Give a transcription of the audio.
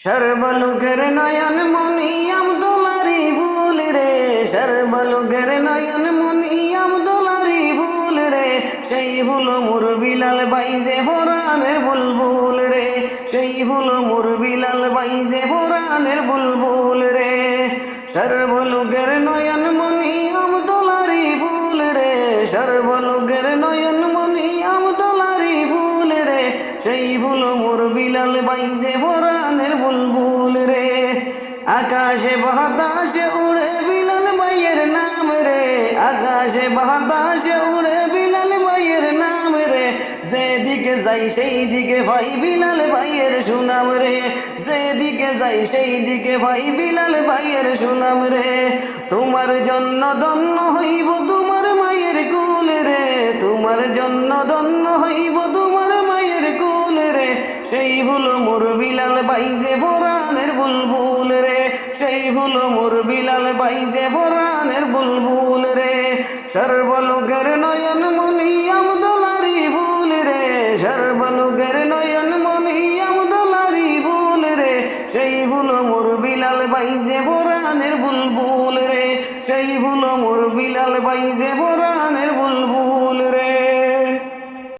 সর্বলোকের নয়ন মনি আব্দুলারি ফুল রে, সর্বলোকের নয়ন মনি আব্দুলারি ফুল রে, সেই ফুল মোর বিলাল বাইজে ফোরানের বুলবুল রে, সেই ফুল মোর বিলাল বাইজে ফোরানের বুলবুল রে। সর্বলোকের নয়ন মনি আব্দুলারি ফুল রে, সর্বলোকের নয়ন মনি আব্দুলারি ফুল রে, সেই ফুল মোর বিলাল বাইজে ফোরানের বুলবুল রে। আকাশে বাতাসে উড়ে বিলাল ভাইয়ের নাম রে, আকাশে বাতাসে উড়ে বিলাল ভাইয়ের নাম রে, যেদিকে যাই সেই দিকে ভাই বিলাল ভাইয়ের সুনাম রে, যেদিকে যাই সেই দিকে ভাই বিলাল ভাইয়ের সুনাম রে। তোমার জন্য ধন্য হইব তোমার মায়ের কুল রে, তোমার জন্য ধন্য হইব তোমার মায়ের কুল রে, সেই ফুল মোর বিলাল বাইজে ফোরানের বুলবুল রে, সেই ফুল মোর বিলাল বাইজে ফোরানের বুলবুল রে। সর্বলোকের নয়ন মনি আব্দুলারি ফুল রে, সর্বলোকের নয়ন মনি আব্দুলারি ফুল রে, সেই ফুল মোর বিলাল বাইজে ফোরানের বুলবুল রে, সেই ফুল মোর বিলাল বাইজে ফোরানের বুলবুল।